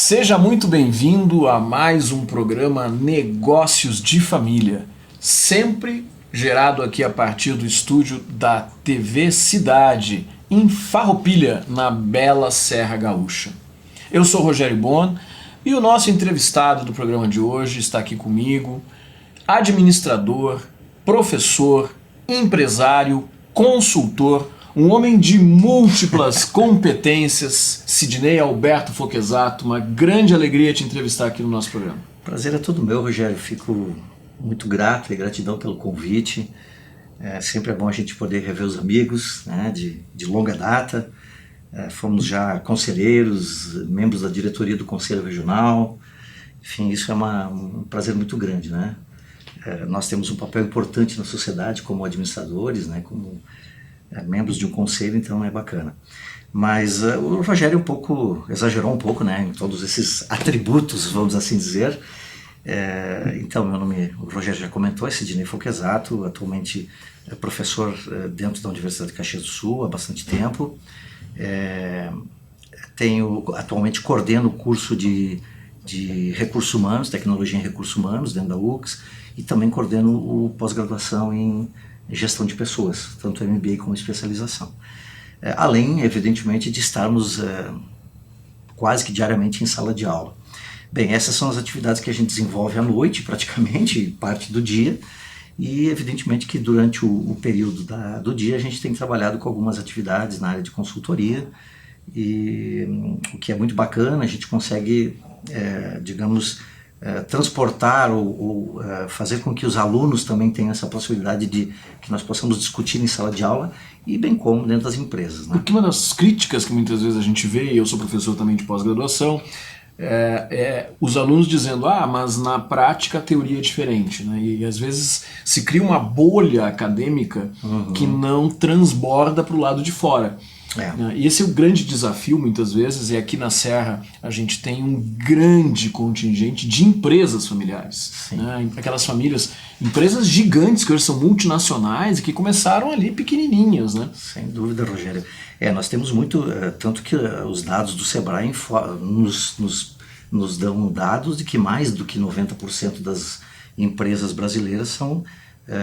Seja muito bem-vindo a mais um programa Negócios de Família, sempre gerado aqui a partir do estúdio da TV Cidade, em Farroupilha, na bela Serra Gaúcha. Eu sou Rogério Bon e o nosso entrevistado do programa de hoje está aqui comigo, administrador, professor, empresário, consultor, um homem de múltiplas competências, Sidney Alberto Foquesato. Uma grande alegria te entrevistar aqui no nosso programa. Prazer é todo meu, Rogério. Fico muito grato e gratidão pelo convite. Sempre é bom a gente poder rever os amigos, né, de longa data. Fomos já conselheiros, membros da diretoria do Conselho Regional. Enfim, isso é um prazer muito grande, né? Nós temos um papel importante na sociedade como administradores, né, como membros de um conselho, então é bacana. Mas o Rogério exagerou um pouco, né, em todos esses atributos, vamos assim dizer. Então, meu nome, o Rogério já comentou, é Sidney Foquesato, atualmente é professor dentro da Universidade de Caxias do Sul há bastante tempo. Atualmente coordeno o curso de Recursos Humanos, Tecnologia em Recursos Humanos, dentro da UX, e também coordeno o pós-graduação em Gestão de Pessoas, tanto MBA como especialização. Além, evidentemente, de estarmos quase que diariamente em sala de aula. Bem, essas são as atividades que a gente desenvolve à noite, praticamente, parte do dia, e evidentemente que durante o período do dia a gente tem trabalhado com algumas atividades na área de consultoria, e o que é muito bacana, a gente consegue, transportar ou fazer com que os alunos também tenham essa possibilidade de que nós possamos discutir em sala de aula e bem como dentro das empresas, né? Porque uma das críticas que muitas vezes a gente vê, e eu sou professor também de pós-graduação, os alunos dizendo, mas na prática a teoria é diferente, né? E às vezes se cria uma bolha acadêmica que não transborda para o lado de fora. E esse é o grande desafio muitas vezes, e aqui na Serra a gente tem um grande contingente de empresas familiares, né? Aquelas famílias, empresas gigantes que hoje são multinacionais e que começaram ali pequenininhas, né? Sem dúvida, Rogério. Nós temos muito, tanto que os dados do Sebrae nos dão dados de que mais do que 90% das empresas brasileiras são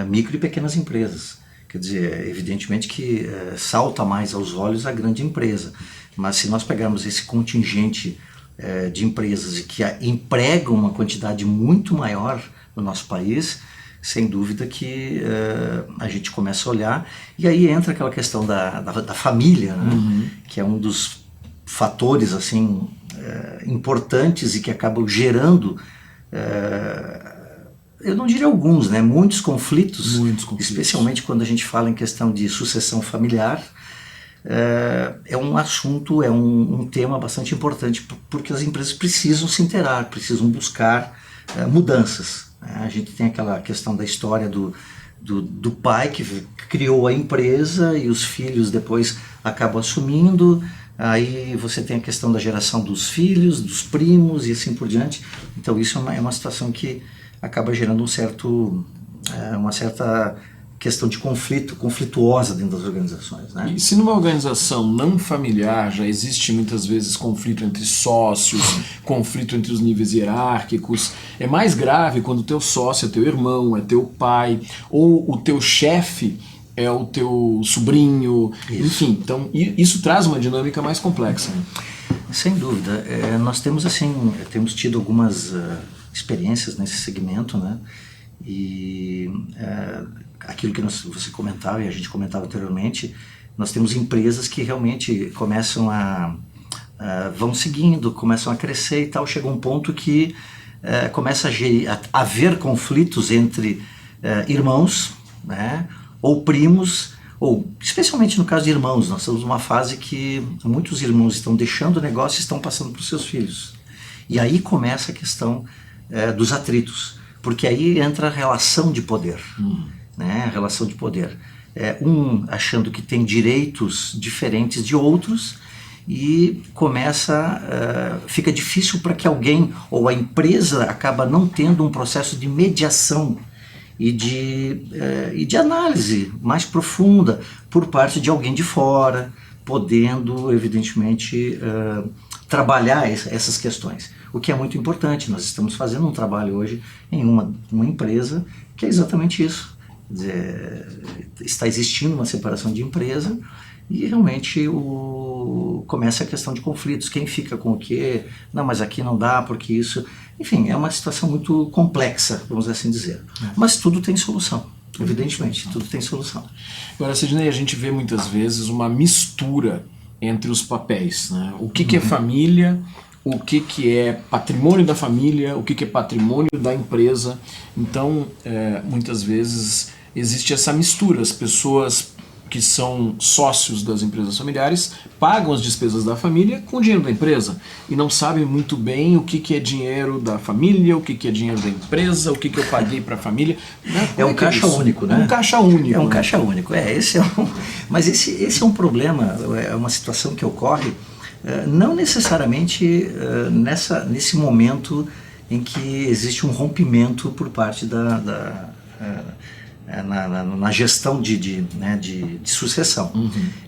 micro e pequenas empresas. Quer dizer, evidentemente que salta mais aos olhos a grande empresa, mas se nós pegarmos esse contingente de empresas que empregam uma quantidade muito maior no nosso país, sem dúvida que a gente começa a olhar, e aí entra aquela questão da família, né? Que é um dos fatores assim, importantes e que acabam gerando... eu não diria alguns, né? Muitos conflitos, especialmente quando a gente fala em questão de sucessão familiar. É um assunto, é um tema bastante importante, porque as empresas precisam se inteirar, precisam buscar mudanças. A gente tem aquela questão da história do pai que criou a empresa e os filhos depois acabam assumindo. Aí você tem a questão da geração dos filhos, dos primos e assim por diante. Então isso é uma situação que acaba gerando uma certa questão de conflituosa dentro das organizações, né? E se numa organização não familiar já existe muitas vezes conflito entre sócios, conflito entre os níveis hierárquicos, é mais grave quando o teu sócio é teu irmão, é teu pai, ou o teu chefe é o teu sobrinho, enfim, então isso traz uma dinâmica mais complexa. Sem dúvida. Nós temos tido algumas experiências nesse segmento, né? E aquilo que você comentava e a gente comentava anteriormente, nós temos empresas que realmente começam vão seguindo, começam a crescer e tal, chega um ponto que começa a haver conflitos entre irmãos, né? Ou primos, ou especialmente no caso de irmãos, nós estamos numa fase que muitos irmãos estão deixando o negócio e estão passando para os seus filhos. E aí começa a questão dos atritos, porque aí entra a relação de poder, né? A relação de poder. Um achando que tem direitos diferentes de outros e fica difícil para que alguém, ou a empresa acaba não tendo um processo de mediação e de análise mais profunda por parte de alguém de fora, podendo, evidentemente, trabalhar essas questões, o que é muito importante. Nós estamos fazendo um trabalho hoje em uma empresa que é exatamente isso. Está existindo uma separação de empresa e realmente começa a questão de conflitos. Quem fica com o quê? Não, mas aqui não dá porque isso... Enfim, é uma situação muito complexa, vamos assim dizer. Mas tudo tem solução, evidentemente, tudo tem solução. Agora, Sidney, a gente vê muitas vezes uma mistura entre os papéis, né? O que é família, o que é patrimônio da família, o que é patrimônio da empresa. Então, muitas vezes existe essa mistura. As pessoas que são sócios das empresas familiares pagam as despesas da família com o dinheiro da empresa e não sabem muito bem o que é dinheiro da família, o que é dinheiro da empresa, o que eu paguei para a família. É um caixa único, né? É um caixa único. É um caixa único. Mas esse é um problema, é uma situação que ocorre não necessariamente nesse momento em que existe um rompimento por parte na gestão de sucessão.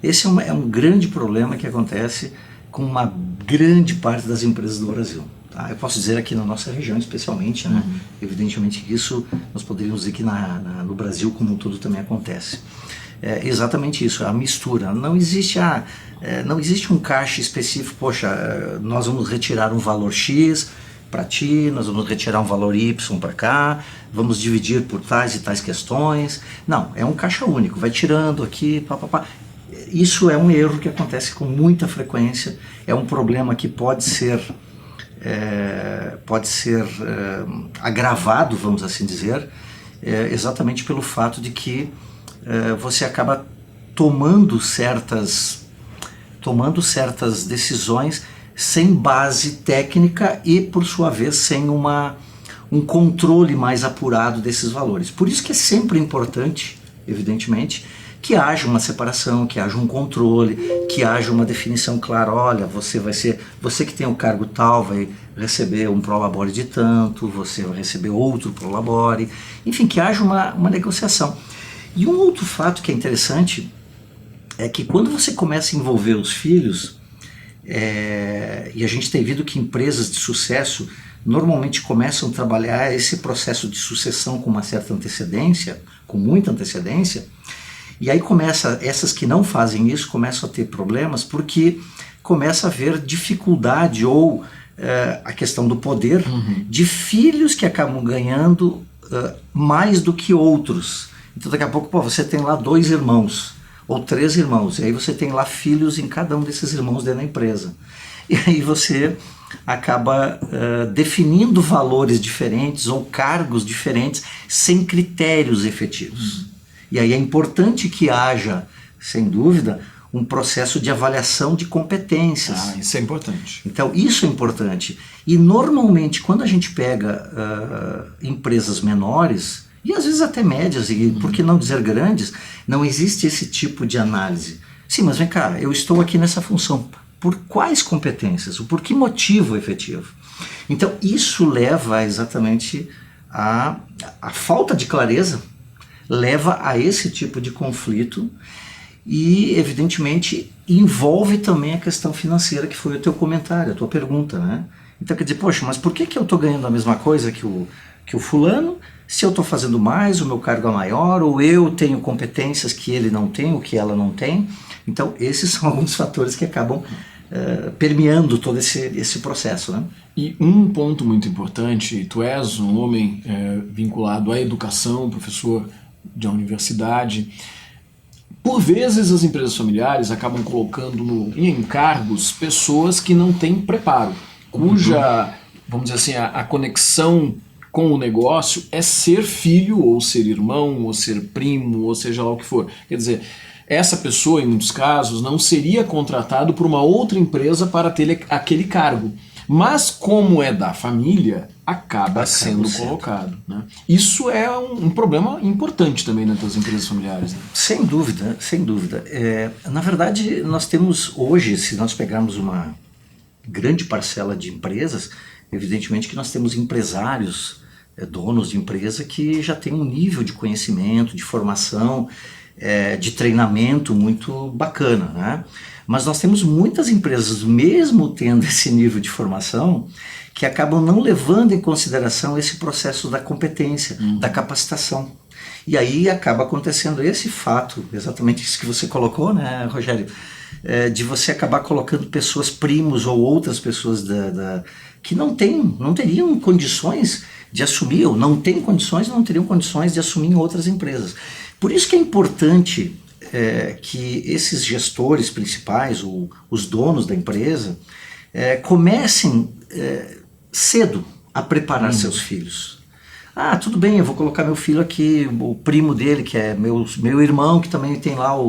Esse é um grande problema que acontece com uma grande parte das empresas do Brasil. Tá? Eu posso dizer aqui na nossa região especialmente, né? Evidentemente que isso nós poderíamos dizer que no Brasil como um todo também acontece. É exatamente isso, a mistura. Não existe um caixa específico, poxa, nós vamos retirar um valor X para ti, nós vamos retirar um valor Y para cá, vamos dividir por tais e tais questões. Não, é um caixa único, vai tirando aqui, pá. Isso é um erro que acontece com muita frequência, é um problema que pode ser agravado, vamos assim dizer, exatamente pelo fato de que você acaba tomando certas decisões sem base técnica e, por sua vez, sem um controle mais apurado desses valores. Por isso que é sempre importante, evidentemente, que haja uma separação, que haja um controle, que haja uma definição clara. Olha, você que tem o cargo tal vai receber um prolabore de tanto, você vai receber outro prolabore, enfim, que haja uma negociação. E um outro fato que é interessante é que quando você começa a envolver os filhos, e a gente tem visto que empresas de sucesso normalmente começam a trabalhar esse processo de sucessão com uma certa antecedência, com muita antecedência, e aí essas que não fazem isso começam a ter problemas porque começa a haver dificuldade ou a questão do poder de filhos que acabam ganhando mais do que outros. Então daqui a pouco você tem lá 2 irmãos ou 3 irmãos, e aí você tem lá filhos em cada um desses irmãos dentro da empresa. E aí você acaba definindo valores diferentes ou cargos diferentes sem critérios efetivos. E aí é importante que haja, sem dúvida, um processo de avaliação de competências. Isso é importante. Então isso é importante. E normalmente quando a gente pega empresas menores, e às vezes até médias, e por que não dizer grandes, não existe esse tipo de análise. Sim, mas vem cá, eu estou aqui nessa função. Por quais competências? Por que motivo efetivo? Então isso leva exatamente a falta de clareza, leva a esse tipo de conflito e evidentemente envolve também a questão financeira, que foi o teu comentário, a tua pergunta, né? Então quer dizer, poxa, mas por que eu estou ganhando a mesma coisa que o fulano, se eu estou fazendo mais, o meu cargo é maior, ou eu tenho competências que ele não tem, ou que ela não tem? Então esses são alguns fatores que acabam permeando todo esse processo, né? E um ponto muito importante, tu és um homem vinculado à educação, professor de uma universidade. Por vezes as empresas familiares acabam colocando em encargos pessoas que não têm preparo, cuja, vamos dizer assim, a conexão com o negócio é ser filho, ou ser irmão, ou ser primo, ou seja lá o que for. Quer dizer, essa pessoa, em muitos casos, não seria contratado por uma outra empresa para ter aquele cargo. Mas como é da família, acaba sendo colocado. Né? Isso é um problema importante também nas empresas familiares. Né? Sem dúvida, sem dúvida. Na verdade, nós temos hoje, se nós pegarmos uma grande parcela de empresas, evidentemente que nós temos empresários, donos de empresa que já têm um nível de conhecimento, de formação, de treinamento muito bacana, né? Mas nós temos muitas empresas, mesmo tendo esse nível de formação, que acabam não levando em consideração esse processo da competência, da capacitação. E aí acaba acontecendo esse fato, exatamente isso que você colocou, né, Rogério? De você acabar colocando pessoas primos ou outras pessoas que não teriam condições de assumir, ou não têm condições, não teriam condições de assumir em outras empresas. Por isso que é importante que esses gestores principais, ou os donos da empresa, comecem cedo a preparar seus filhos. Ah, tudo bem, eu vou colocar meu filho aqui, o primo dele, que é meu irmão, que também tem lá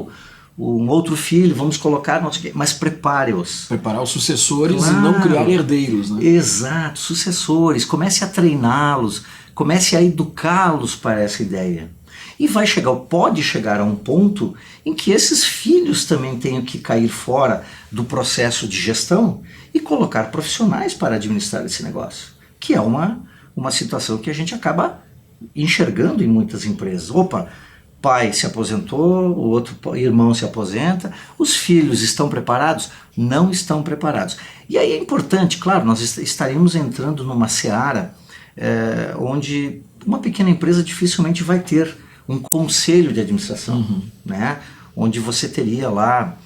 um outro filho, vamos colocar, mas prepare-os. Preparar os sucessores, claro, e não criar herdeiros, né? Exato, sucessores. Comece a treiná-los, comece a educá-los para essa ideia. E pode chegar a um ponto em que esses filhos também tenham que cair fora do processo de gestão e colocar profissionais para administrar esse negócio, que é uma situação que a gente acaba enxergando em muitas empresas. Opa, pai se aposentou, o outro irmão se aposenta, os filhos estão preparados? Não estão preparados. E aí é importante, claro, nós estaríamos entrando numa seara onde uma pequena empresa dificilmente vai ter um conselho de administração, né? Onde você teria lá,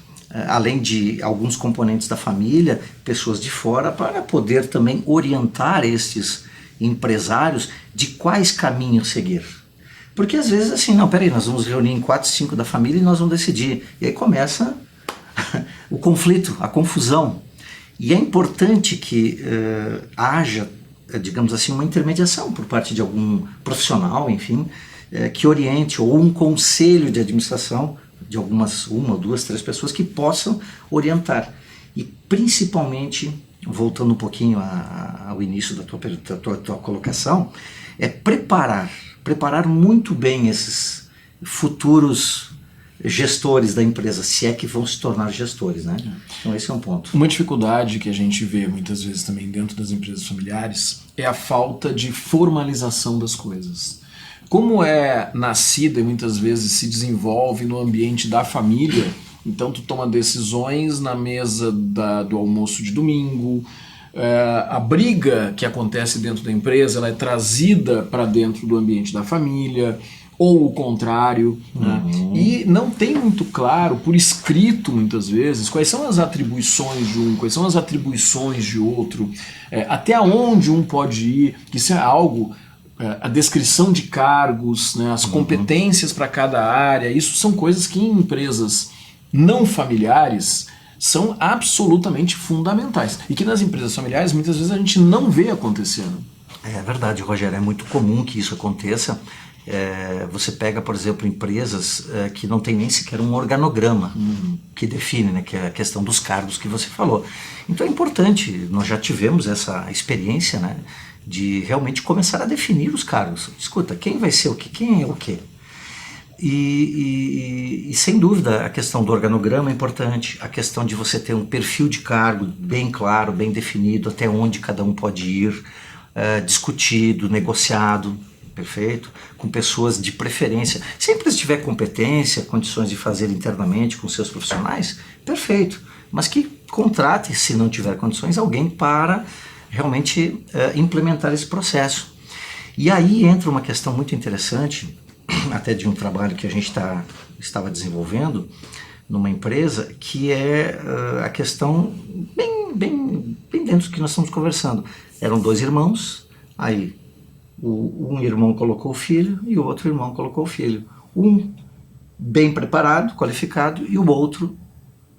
além de alguns componentes da família, pessoas de fora para poder também orientar estes empresários de quais caminhos seguir. Porque às vezes assim, não, peraí, nós vamos reunir em 4, 5 da família e nós vamos decidir. E aí começa o conflito, a confusão. E é importante que haja, digamos assim, uma intermediação por parte de algum profissional, enfim, que oriente, ou um conselho de administração de algumas, 1, 2, 3 pessoas que possam orientar. E principalmente, voltando um pouquinho ao início da tua colocação, é preparar muito bem esses futuros gestores da empresa, se é que vão se tornar gestores, né? Então esse é um ponto. Uma dificuldade que a gente vê muitas vezes também dentro das empresas familiares é a falta de formalização das coisas. Como é nascida e muitas vezes se desenvolve no ambiente da família, então tu toma decisões na mesa do almoço de domingo, a briga que acontece dentro da empresa ela é trazida para dentro do ambiente da família, ou o contrário, né? E não tem muito claro, por escrito muitas vezes, quais são as atribuições de um, quais são as atribuições de outro, até onde um pode ir, que isso é algo... a descrição de cargos, né, as competências para cada área, isso são coisas que em empresas não familiares são absolutamente fundamentais. E que nas empresas familiares muitas vezes a gente não vê acontecendo. É verdade, Rogério, é muito comum que isso aconteça. Você pega, por exemplo, empresas que não tem nem sequer um organograma que define, né, que é a questão dos cargos que você falou. Então é importante, nós já tivemos essa experiência, né, de realmente começar a definir os cargos. Escuta, quem vai ser o quê? Quem é o quê? E sem dúvida a questão do organograma é importante, a questão de você ter um perfil de cargo bem claro, bem definido, até onde cada um pode ir, discutido, negociado, perfeito? Com pessoas de preferência. Se a empresa tiver competência, condições de fazer internamente com seus profissionais, perfeito. Mas que contrate, se não tiver condições, alguém para realmente implementar esse processo. E aí entra uma questão muito interessante, até de um trabalho que a gente estava desenvolvendo numa empresa, que é a questão bem dentro do que nós estamos conversando. Eram 2 irmãos, aí um irmão colocou o filho e o outro irmão colocou o filho. Um bem preparado, qualificado, e o outro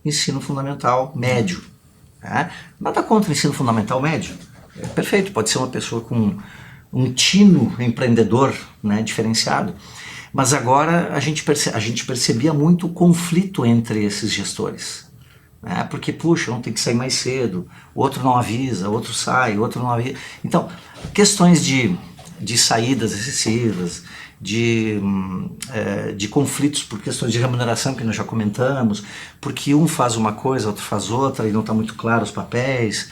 ensino fundamental médio. Nada contra o ensino fundamental médio. Perfeito, pode ser uma pessoa com um tino empreendedor, né, diferenciado. Mas agora a gente percebia muito o conflito entre esses gestores. Porque, puxa, um tem que sair mais cedo, o outro não avisa, o outro sai, o outro não avisa. Então, questões de saídas excessivas, de conflitos por questões de remuneração que nós já comentamos, porque um faz uma coisa, outro faz outra, e não está muito claro os papéis.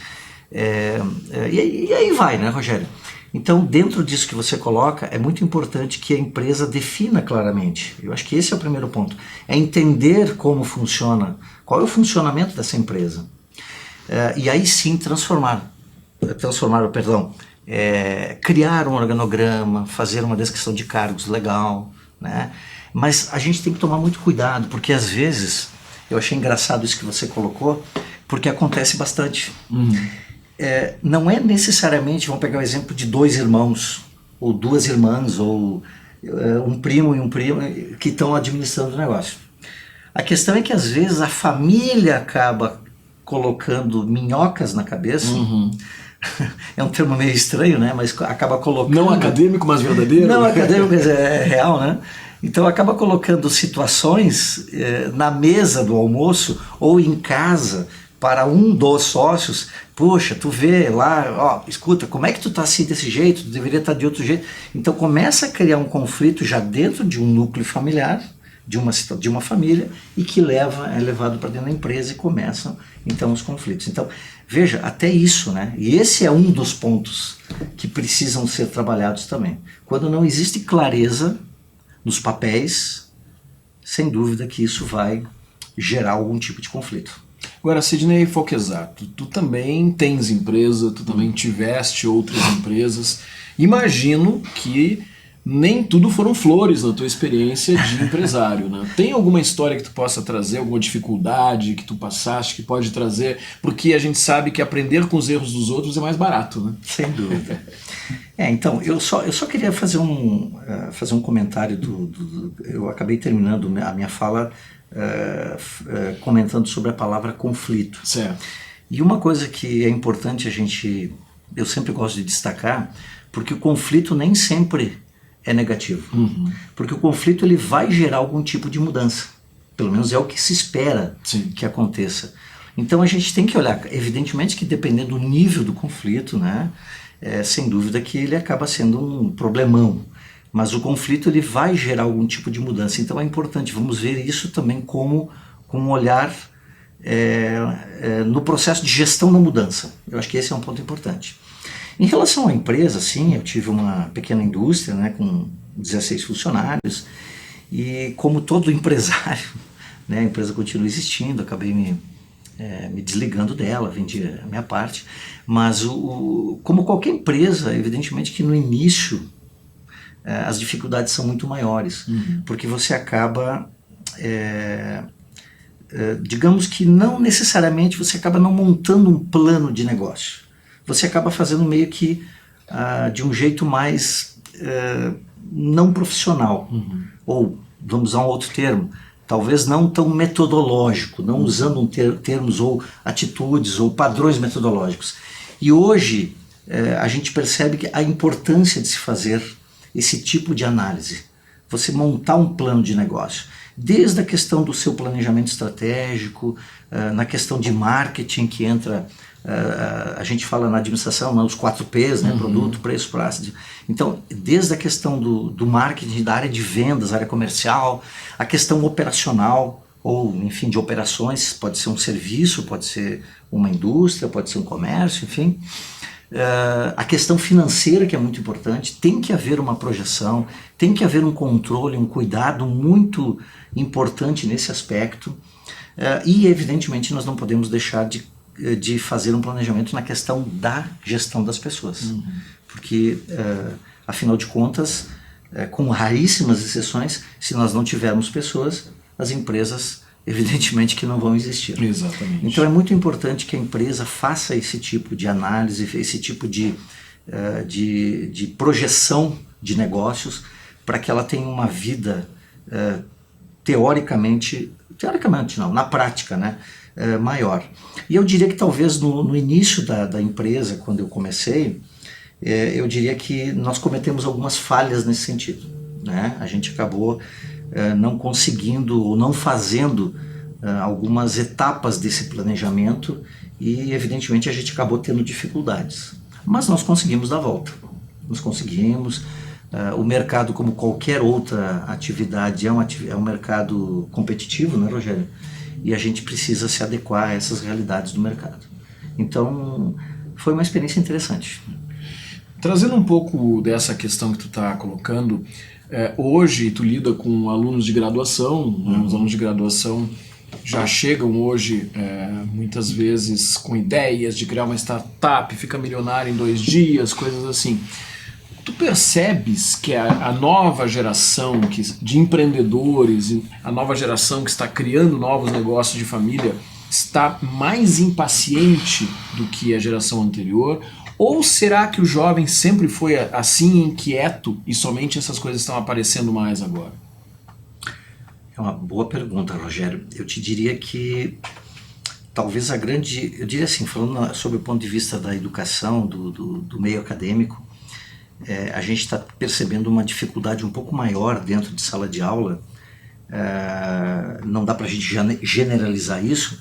E aí vai, né, Rogério? Então, dentro disso que você coloca, é muito importante que a empresa defina claramente. Eu acho que esse é o primeiro ponto. É entender como funciona, qual é o funcionamento dessa empresa. E aí sim criar um organograma, fazer uma descrição de cargos legal, né? Mas a gente tem que tomar muito cuidado, porque às vezes, eu achei engraçado isso que você colocou, porque acontece bastante. Não é necessariamente, vamos pegar o exemplo de 2 irmãos, ou 2 irmãs, ou um primo e um primo que estão administrando o negócio. A questão é que às vezes a família acaba colocando minhocas na cabeça. É um termo meio estranho, né? Mas acaba colocando... Não acadêmico, mas verdadeiro. Não acadêmico, mas é real, né? Então acaba colocando situações na mesa do almoço ou em casa para um dos sócios. Poxa, tu vê lá, ó, escuta, como é que tu tá assim desse jeito? Tu deveria estar de outro jeito. Então começa a criar um conflito já dentro de um núcleo familiar, de uma família, e que é levado para dentro da empresa e começam então os conflitos. Então veja, até isso, né? E esse é um dos pontos que precisam ser trabalhados também. Quando não existe clareza nos papéis, sem dúvida que isso vai gerar algum tipo de conflito. Agora, Sidney Foquesato, tu também tens empresa, tu também tiveste outras empresas. Imagino que nem tudo foram flores na tua experiência de empresário, né? Tem alguma história que tu possa trazer, alguma dificuldade que tu passaste, que pode trazer? Porque a gente sabe que aprender com os erros dos outros é mais barato, né? Sem dúvida. Então, eu só queria fazer um comentário eu acabei terminando a minha fala comentando sobre a palavra conflito. Certo. E uma coisa que é importante eu sempre gosto de destacar, porque o conflito nem sempre é negativo. Porque o conflito ele vai gerar algum tipo de mudança. Pelo menos é o que se espera que aconteça. Então a gente tem que olhar, evidentemente que dependendo do nível do conflito, né, sem dúvida que ele acaba sendo um problemão. Mas o conflito ele vai gerar algum tipo de mudança. Então é importante, vamos ver isso também como um olhar no processo de gestão da mudança. Eu acho que esse é um ponto importante. Em relação à empresa, sim, eu tive uma pequena indústria, né, com 16 funcionários, e como todo empresário, né, a empresa continua existindo, acabei me desligando dela, vendi a minha parte, mas como qualquer empresa, evidentemente que no início as dificuldades são muito maiores, porque você acaba, digamos que não necessariamente, você acaba não montando um plano de negócio. Você acaba fazendo meio que de um jeito mais não profissional. Ou, vamos usar um outro termo, talvez não tão metodológico, não usando termos ou atitudes ou padrões metodológicos. E hoje a gente percebe que a importância de se fazer esse tipo de análise, você montar um plano de negócio, desde a questão do seu planejamento estratégico, na questão de marketing que entra... a gente fala na administração, os 4 P's, né? Produto, preço, prazo. Então, desde a questão do marketing, da área de vendas, área comercial, a questão operacional, ou enfim, de operações, pode ser um serviço, pode ser uma indústria, pode ser um comércio, enfim. A questão financeira, que é muito importante, tem que haver uma projeção, tem que haver um controle, um cuidado muito importante nesse aspecto. E, evidentemente, nós não podemos deixar de fazer um planejamento na questão da gestão das pessoas. Porque, afinal de contas, com raríssimas exceções, se nós não tivermos pessoas, as empresas, evidentemente, que não vão existir. Exatamente. Então é muito importante que a empresa faça esse tipo de análise, esse tipo de projeção de negócios, para que ela tenha uma vida teoricamente não, na prática, né? Maior. E eu diria que talvez no início da empresa, quando eu comecei, eu diria que nós cometemos algumas falhas nesse sentido, né? A gente acabou não conseguindo ou não fazendo algumas etapas desse planejamento e evidentemente a gente acabou tendo dificuldades. Mas nós conseguimos dar a volta. Nós conseguimos. O mercado, como qualquer outra atividade, é um mercado competitivo, né, Rogério? E a gente precisa se adequar a essas realidades do mercado. Então, foi uma experiência interessante. Trazendo um pouco dessa questão que tu está colocando, hoje tu lida com alunos de graduação, né? Os alunos de graduação já chegam hoje muitas vezes com ideias de criar uma startup, fica milionário em 2 dias, coisas assim. Tu percebes que a nova geração de empreendedores, a nova geração que está criando novos negócios de família, está mais impaciente do que a geração anterior? Ou será que o jovem sempre foi assim, inquieto, e somente essas coisas estão aparecendo mais agora? É uma boa pergunta, Rogério. Eu te diria que talvez eu diria assim, falando sobre o ponto de vista da educação, do meio acadêmico, a gente está percebendo uma dificuldade um pouco maior dentro de sala de aula. Não dá para a gente generalizar isso,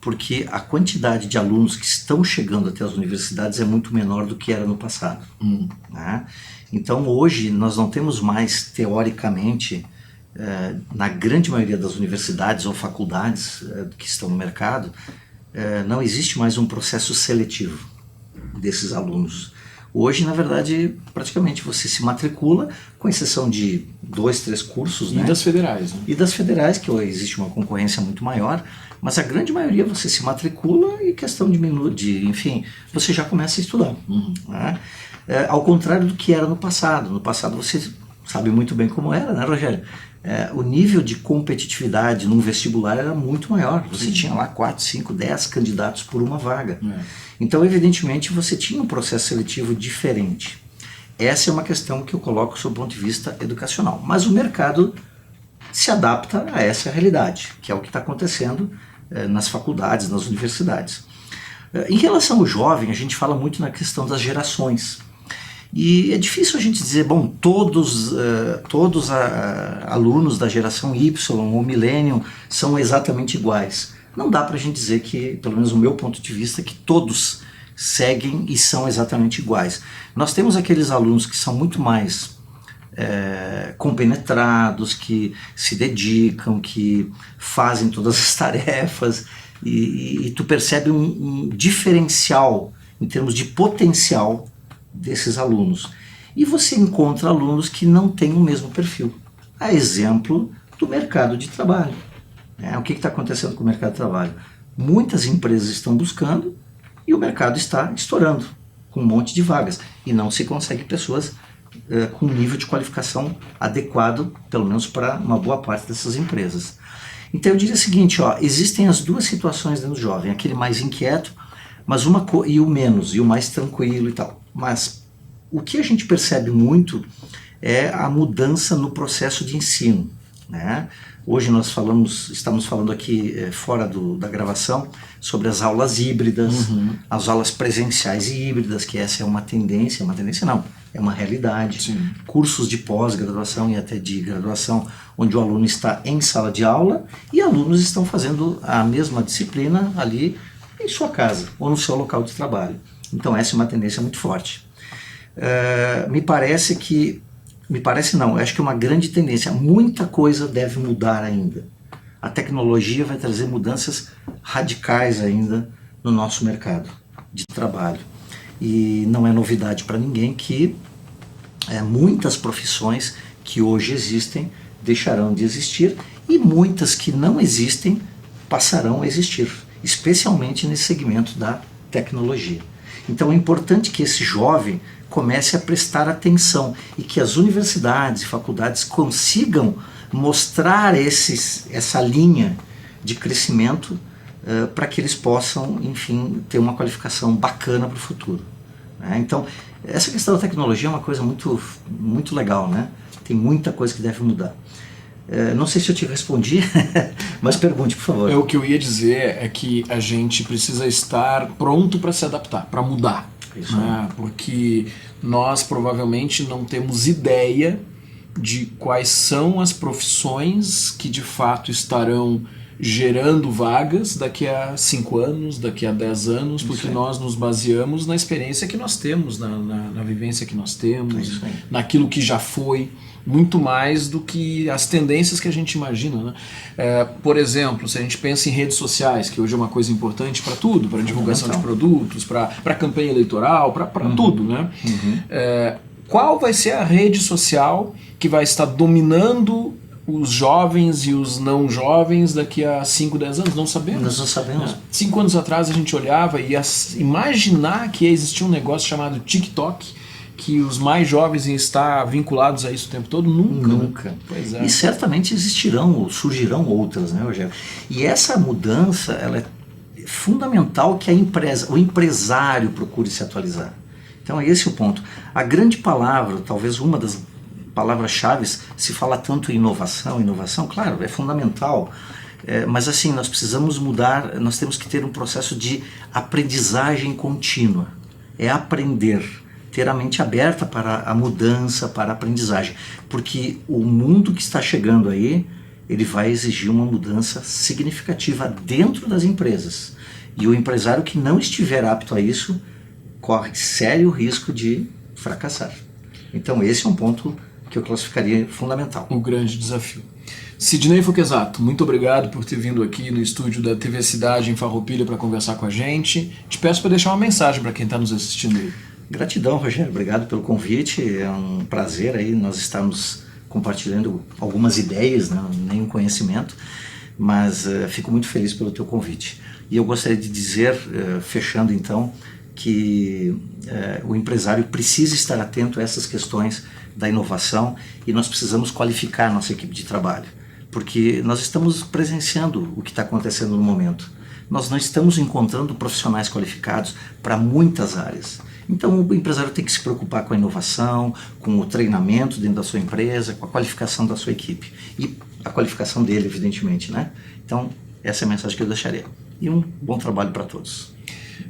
porque a quantidade de alunos que estão chegando até as universidades é muito menor do que era no passado. Né? Então hoje nós não temos mais, teoricamente, na grande maioria das universidades ou faculdades que estão no mercado, não existe mais um processo seletivo desses alunos. Hoje, na verdade, praticamente você se matricula, com exceção de 2, 3 cursos. E né? das federais. Né? E das federais, que existe uma concorrência muito maior, mas a grande maioria você se matricula e questão de minutos, enfim, você já começa a estudar. Né? Ao contrário do que era no passado. No passado você sabe muito bem como era, né, Rogério? O nível de competitividade num vestibular era muito maior. Você tinha lá 4, 5, 10 candidatos por uma vaga. Então, evidentemente, você tinha um processo seletivo diferente. Essa é uma questão que eu coloco sob o ponto de vista educacional. Mas o mercado se adapta a essa realidade, que é o que está acontecendo nas faculdades, nas universidades. Em relação ao jovem, a gente fala muito na questão das gerações. E é difícil a gente dizer, bom, todos alunos da geração Y ou Millennium são exatamente iguais. Não dá para a gente dizer que, pelo menos no meu ponto de vista, que todos seguem e são exatamente iguais. Nós temos aqueles alunos que são muito mais compenetrados, que se dedicam, que fazem todas as tarefas, e tu percebe um diferencial em termos de potencial desses alunos. E você encontra alunos que não têm o mesmo perfil. A exemplo do mercado de trabalho. O que está acontecendo com o mercado de trabalho? Muitas empresas estão buscando e o mercado está estourando com um monte de vagas. E não se consegue pessoas com nível de qualificação adequado, pelo menos para uma boa parte dessas empresas. Então eu diria o seguinte, existem as duas situações dentro do jovem, aquele mais inquieto, mas e o menos, e o mais tranquilo e tal. Mas o que a gente percebe muito é a mudança no processo de ensino. Né? Hoje nós estamos falando aqui fora da gravação sobre as aulas híbridas, as aulas presenciais e híbridas, que essa é uma tendência não, é uma realidade. Sim. Cursos de pós-graduação e até de graduação, onde o aluno está em sala de aula e alunos estão fazendo a mesma disciplina ali em sua casa ou no seu local de trabalho. Então essa é uma tendência muito forte. Acho que é uma grande tendência. Muita coisa deve mudar ainda. A tecnologia vai trazer mudanças radicais ainda no nosso mercado de trabalho. E não é novidade para ninguém que muitas profissões que hoje existem deixarão de existir e muitas que não existem passarão a existir, especialmente nesse segmento da tecnologia. Então é importante que esse jovem comece a prestar atenção e que as universidades e faculdades consigam mostrar essa linha de crescimento para que eles possam, enfim, ter uma qualificação bacana para o futuro. Né? Então, essa questão da tecnologia é uma coisa muito, muito legal, né? Tem muita coisa que deve mudar. Não sei se eu te respondi, mas pergunte, por favor. O que eu ia dizer é que a gente precisa estar pronto para se adaptar, para mudar. Isso. Né? Porque nós provavelmente não temos ideia de quais são as profissões que de fato estarão gerando vagas daqui a 5 anos, daqui a 10 anos, porque nós nos baseamos na experiência que nós temos, na vivência que nós temos, naquilo que já foi. muito mais do que as tendências que a gente imagina, né? Por exemplo, se a gente pensa em redes sociais, que hoje é uma coisa importante para tudo, para divulgação de produtos, para campanha eleitoral, para tudo, né? Qual vai ser a rede social que vai estar dominando os jovens e os não jovens daqui a 5, 10 anos? Não sabemos. Nós não sabemos. 5 anos atrás a gente olhava e ia imaginar que existia um negócio chamado TikTok, que os mais jovens iam estar vinculados a isso o tempo todo? Nunca. Nunca. Né? Pois é. E certamente existirão ou surgirão outras, né, Rogério? E essa mudança, ela é fundamental que o empresário procure se atualizar. Então esse é o ponto. A grande palavra, talvez uma das palavras-chave, se fala tanto em inovação, claro, é fundamental, mas assim, nós precisamos mudar, nós temos que ter um processo de aprendizagem contínua, é aprender, ter a mente aberta para a mudança, para a aprendizagem, porque o mundo que está chegando aí, ele vai exigir uma mudança significativa dentro das empresas, e o empresário que não estiver apto a isso, corre sério risco de fracassar. Então esse é um ponto que eu classificaria fundamental. O grande desafio. Sidnei Fuquesato, muito obrigado por ter vindo aqui no estúdio da TV Cidade em Farroupilha para conversar com a gente. Te peço para deixar uma mensagem para quem está nos assistindo aí. Gratidão, Rogério. Obrigado pelo convite. É um prazer aí nós estarmos compartilhando algumas ideias, né? Nenhum conhecimento, mas fico muito feliz pelo teu convite. E eu gostaria de dizer, fechando então, que o empresário precisa estar atento a essas questões da inovação e nós precisamos qualificar a nossa equipe de trabalho, porque nós estamos presenciando o que está acontecendo no momento. Nós não estamos encontrando profissionais qualificados para muitas áreas. Então o empresário tem que se preocupar com a inovação, com o treinamento dentro da sua empresa, com a qualificação da sua equipe e a qualificação dele, evidentemente, né? Então essa é a mensagem que eu deixaria. E um bom trabalho para todos.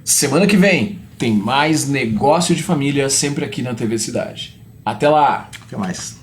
Semana que vem tem mais Negócio de Família, sempre aqui na TV Cidade. Até lá! Até mais.